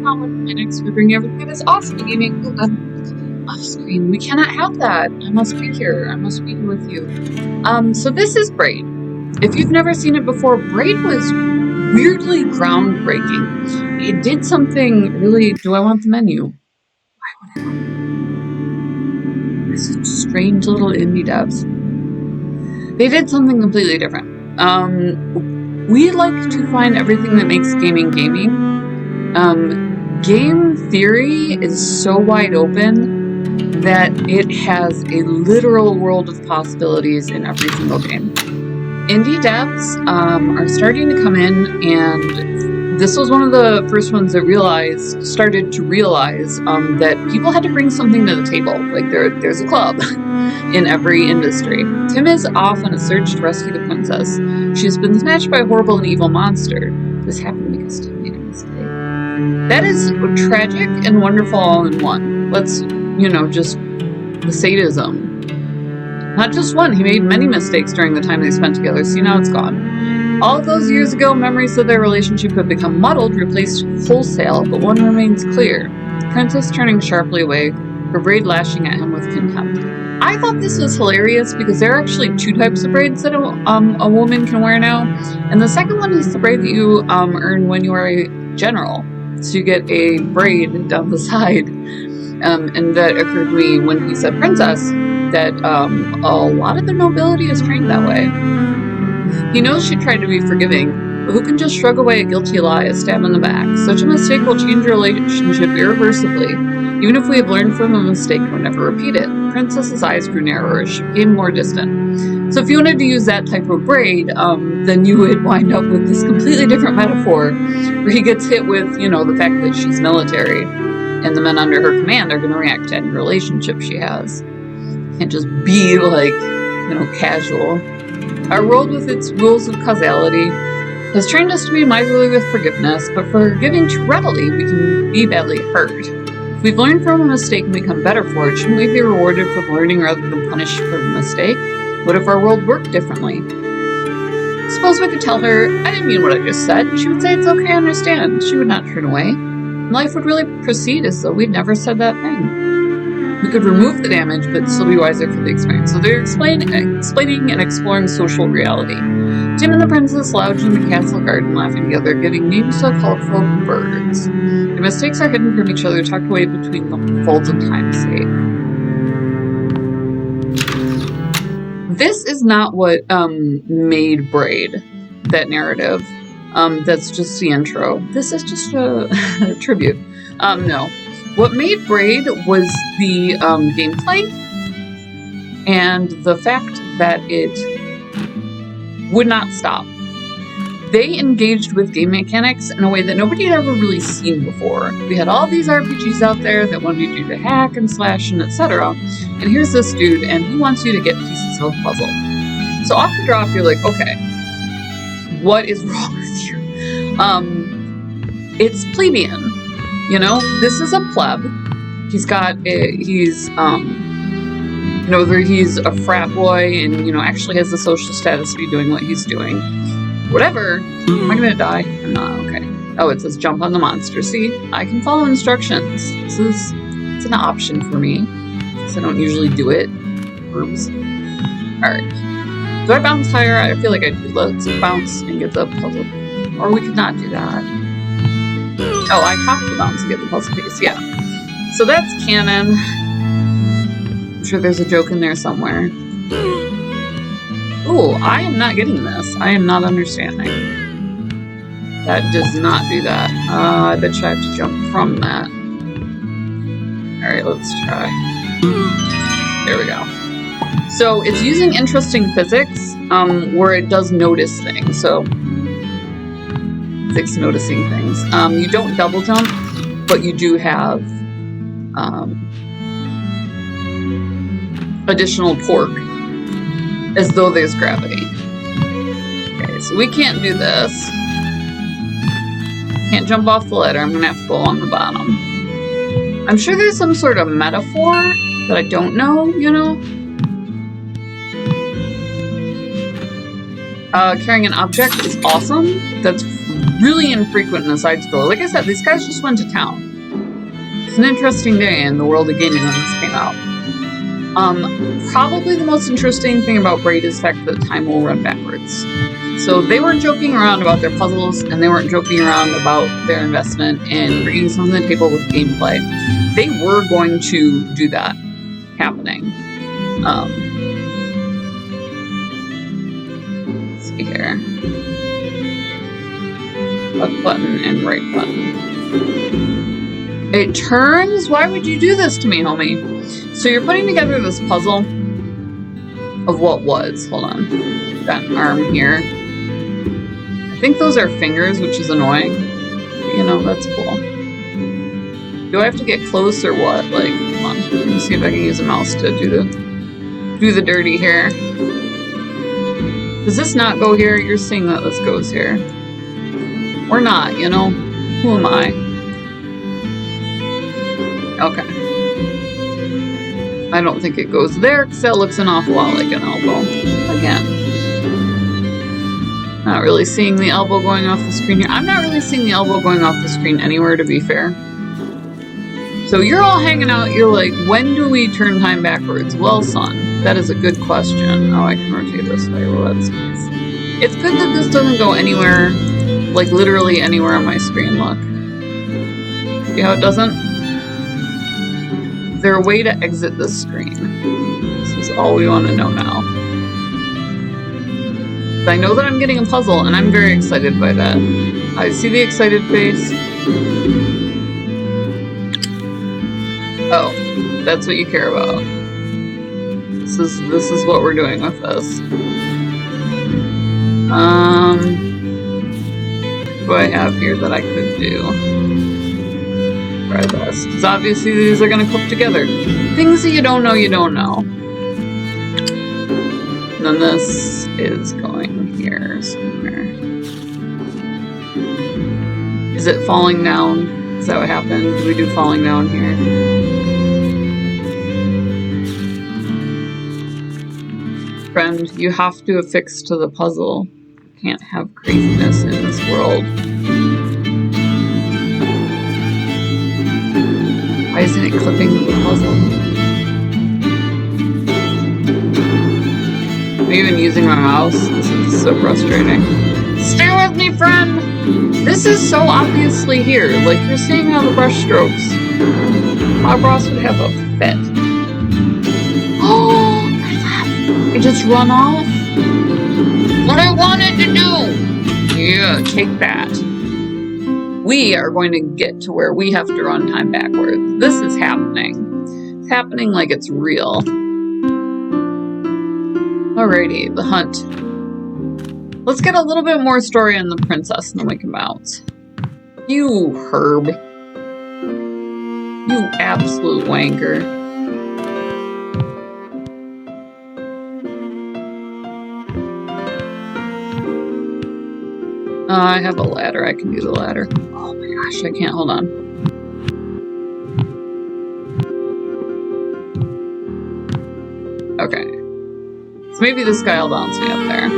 on with mechanics. We bring everything that is awesome in gaming off screen. We cannot have that. I must be here. I must be here with you. So this is Braid. If you've never seen it before, Braid was weirdly groundbreaking. It did something really... Do I want the menu? Why would I want it? This is strange little indie devs. They did something completely different. We like to find everything that makes gaming gaming. Game theory is so wide open that it has a literal world of possibilities in every single game. Indie devs are starting to come in, and this was one of the first ones that started to realize that people had to bring something to the table. Like there's a club in every industry. Tim is off on a search to rescue the princess. She's been snatched by a horrible and evil monster. This happened because Tim made a mistake. That is tragic and wonderful all in one. Let's, just the sadism. Not just one, he made many mistakes during the time they spent together. See, now it's gone. All of those years ago, memories of their relationship have become muddled, replaced wholesale, but one remains clear. The princess turning sharply away, her braid lashing at him with contempt. I thought this was hilarious because there are actually two types of braids that a woman can wear now. And the second one is the braid that you earn when you are a general. So you get a braid down the side. And that occurred to me when he said princess, that a lot of the nobility is trained that way. He knows she tried to be forgiving, but who can just shrug away a guilty lie, a stab in the back? Such a mistake will change a relationship irreversibly. Even if we have learned from a mistake, we'll never repeat it. The princess's eyes grew narrower, she became more distant. So if you wanted to use that type of braid, then you would wind up with this completely different metaphor, where he gets hit with, the fact that she's military, and the men under her command are going to react to any relationship she has. Can't just be casual. Our world with its rules of causality has trained us to be miserly with forgiveness, but for forgiving too readily, we can be badly hurt. If we've learned from a mistake and become better for it, shouldn't we be rewarded for learning rather than punished for the mistake? What if our world worked differently? Suppose we could tell her, I didn't mean what I just said. She would say, it's okay, I understand. She would not turn away. And life would really proceed as though we'd never said that thing. We could remove the damage, but still be wiser for the experience. So they're explaining and exploring social reality. Tim and the princess lounged in the castle garden, laughing together, giving names to colorful birds. Their mistakes are hidden from each other, tucked away between the folds of time's sake. This is not what made Braid, that narrative. That's just the intro. This is just a tribute. No. What made Braid was the gameplay and the fact that it would not stop. They engaged with game mechanics in a way that nobody had ever really seen before. We had all these RPGs out there that wanted you to hack and slash and etc. And here's this dude, and he wants you to get pieces of a puzzle. So off the drop, you're like, okay, what is wrong with you? It's plebeian. This is a pleb. He's whether he's a frat boy and, actually has the social status to be doing what he's doing. Whatever. Am I gonna die? I'm not. Okay. Oh, it says jump on the monster. See? I can follow instructions. It's an option for me, because I don't usually do it. Herbs. Alright. Do I bounce higher? I feel like I do. Let's bounce and get the puzzle. Or we could not do that. Oh, I have to bounce to get the puzzle piece, yeah. So that's canon. I'm sure there's a joke in there somewhere. Ooh, I am not getting this. I am not understanding. That does not do that. I bet you I have to jump from that. Alright, let's try. There we go. So it's using interesting physics, where it does notice things. So physics noticing things. You don't double jump, but you do have additional torque, as though there's gravity. Okay, so we can't do this. Can't jump off the ladder. I'm gonna have to go along the bottom. I'm sure there's some sort of metaphor that I don't know, Carrying an object is awesome. That's really infrequent in a side-scroller. Like I said, these guys just went to town. It's an interesting day in the world of gaming when this came out. Probably the most interesting thing about Braid is the fact that time will run backwards. So they weren't joking around about their puzzles, and they weren't joking around about their investment in bringing something to the table with gameplay. They were going to do that happening. Let's see here. Left button and right button. It turns? Why would you do this to me, homie? So you're putting together this puzzle of what was. Hold on. Got an arm here. I think those are fingers, which is annoying. But, you know, that's cool. Do I have to get close or what? Like, come on. Let me see if I can use a mouse to do the dirty here. Does this not go here? You're seeing that this goes here. Or not, you know? Who am I? Okay. I don't think it goes there because that looks an awful lot like an elbow. Again. Not really seeing the elbow going off the screen here. I'm not really seeing the elbow going off the screen anywhere, to be fair. So you're all hanging out. You're like, when do we turn time backwards? Well, son, that is a good question. Oh, I can rotate this way. Well, that's nice. It's good that this doesn't go anywhere, like literally anywhere on my screen. Look. See how it doesn't? Is there a way to exit this screen? This is all we want to know now. I know that I'm getting a puzzle, and I'm very excited by that. I see the excited face. Oh, that's what you care about. This is what we're doing with this. What do I have here that I could do? Try this. Because obviously these are going to clip together. Things that you don't know, you don't know. And then this is going here somewhere. Is it falling down? Is that what happened? Do we do falling down here? Friend, you have to affix to the puzzle. You can't have craziness in this world. Why isn't it clipping to the puzzle? I'm even using my mouse. This is so frustrating. Stay with me, friend! This is so obviously here. Like, you're seeing how the brush strokes. Bob Ross would have a fit. Oh, I just run off. What I wanted to do! Yeah, take that. We are going to get to where we have to run time backwards. This is happening. It's happening like it's real. Alrighty, the hunt. Let's get a little bit more story on the princess and then we can bounce. You herb. You absolute wanker. I have a ladder. I can do the ladder. Oh my gosh, I can't. Hold on. Okay. So maybe this guy will bounce me up there.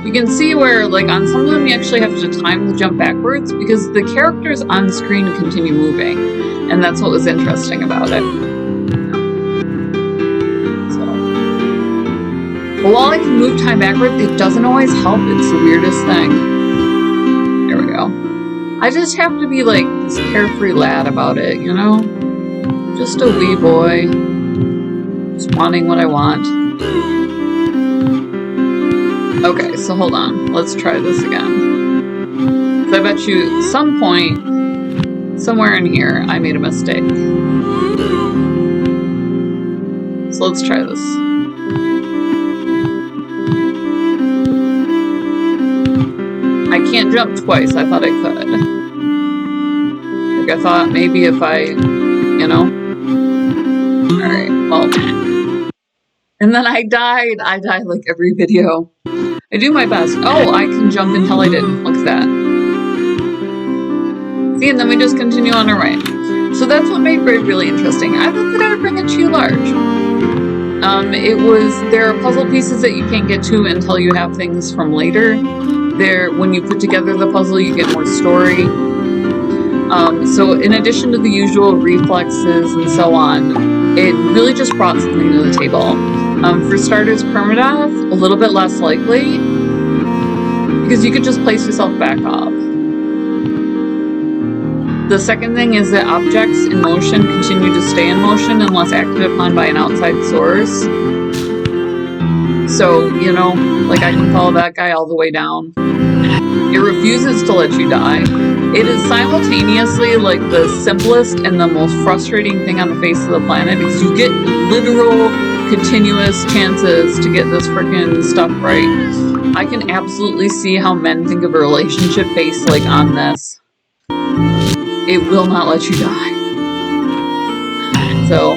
You can see where, like, on some of them you actually have to time the jump backwards because the characters on screen continue moving. And that's what was interesting about it. So. But while I can move time backwards, it doesn't always help. It's the weirdest thing. There we go. I just have to be, like, this carefree lad about it, you know? Just a wee boy. Just wanting what I want. Okay, so hold on. Let's try this again. So I bet you at some point, somewhere in here, I made a mistake. So let's try this. I can't jump twice. I thought I could. Like, I thought maybe if I, you know. Alright, well. And then I died. I died like every video. I do my best. Oh, I can jump until I didn't. Look at that. See, and then we just continue on our way. So that's what made Braid really interesting. I thought that I would bring it to you large. There are puzzle pieces that you can't get to until you have things from later. when you put together the puzzle, you get more story. So in addition to the usual reflexes and so on, it really just brought something to the table. For starters, permadeath, a little bit less likely, because you could just place yourself back up. The second thing is that objects in motion continue to stay in motion unless acted upon by an outside source. So, you know, like I can follow that guy all the way down. It refuses to let you die. It is simultaneously like the simplest and the most frustrating thing on the face of the planet, because you get literal continuous chances to get this freaking stuff right. I can absolutely see how men think of a relationship based like on this. It will not let you die. So,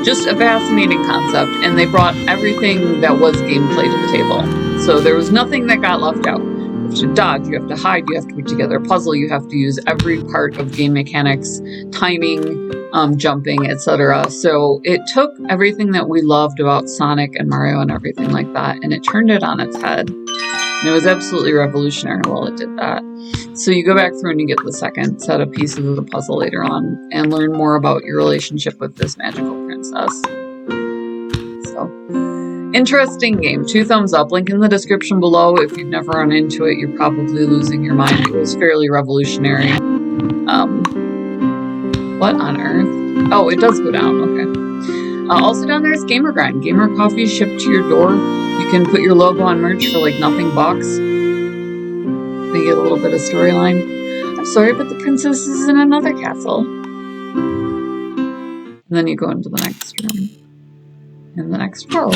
just a fascinating concept, and they brought everything that was gameplay to the table. So there was nothing that got left out. You have to dodge, you have to hide, you have to put together a puzzle, you have to use every part of game mechanics, timing, jumping, etc. So it took everything that we loved about Sonic and Mario and everything like that, and it turned it on its head. And it was absolutely revolutionary while it did that. So you go back through and you get the second set of pieces of the puzzle later on and learn more about your relationship with this magical princess. So, interesting game. 2 thumbs up. Link in the description below. If you've never run into it, you're probably losing your mind. It was fairly revolutionary. What on earth? Oh, it does go down. Okay. Also down there is Gamer Grind. Gamer coffee shipped to your door. You can put your logo on merch for like nothing bucks. They get a little bit of storyline. I'm sorry, but the princess is in another castle. And then you go into the next room. In the next world.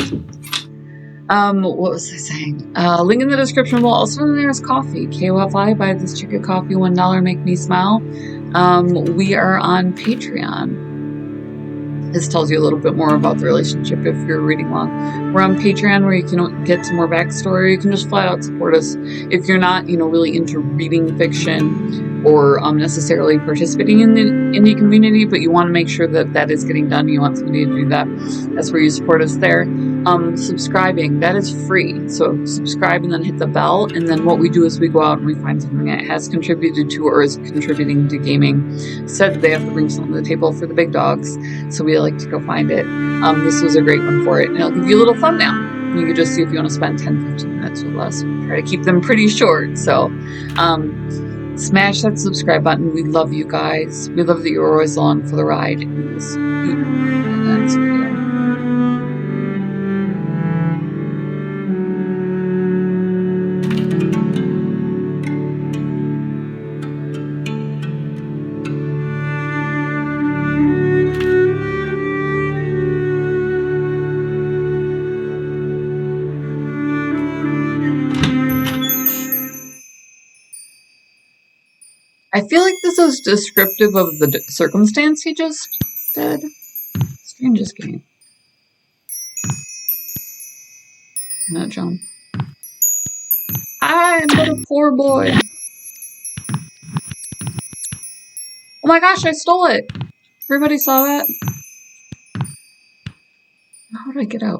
What was I saying? Link in the description below. Also, there's coffee. KOFI, buy this chick a coffee, $1, make me smile. We are on Patreon. This tells you a little bit more about the relationship if you're reading along. We're on Patreon where you can get some more backstory. You can just flat out support us. If you're not, really into reading fiction or necessarily participating in the indie community, but you want to make sure that that is getting done, you want somebody to do that, that's where you support us there. Subscribing, that is free. So subscribe and then hit the bell. And then what we do is we go out and we find something that has contributed to or is contributing to gaming. Said they have to bring something to the table for the big dogs. So we like to go find it. This was a great one for it. And it'll give you a little thumbnail. You can just see if you want to spend 10-15 minutes with us. We try to keep them pretty short. So smash that subscribe button. We love you guys. We love that you're always along for the ride. And we'll see you in the next video. I feel like this is descriptive of the circumstance he just did. Strangest game. Can I jump? I'm but a poor boy. Oh my gosh, I stole it! Everybody saw that? How do I get out?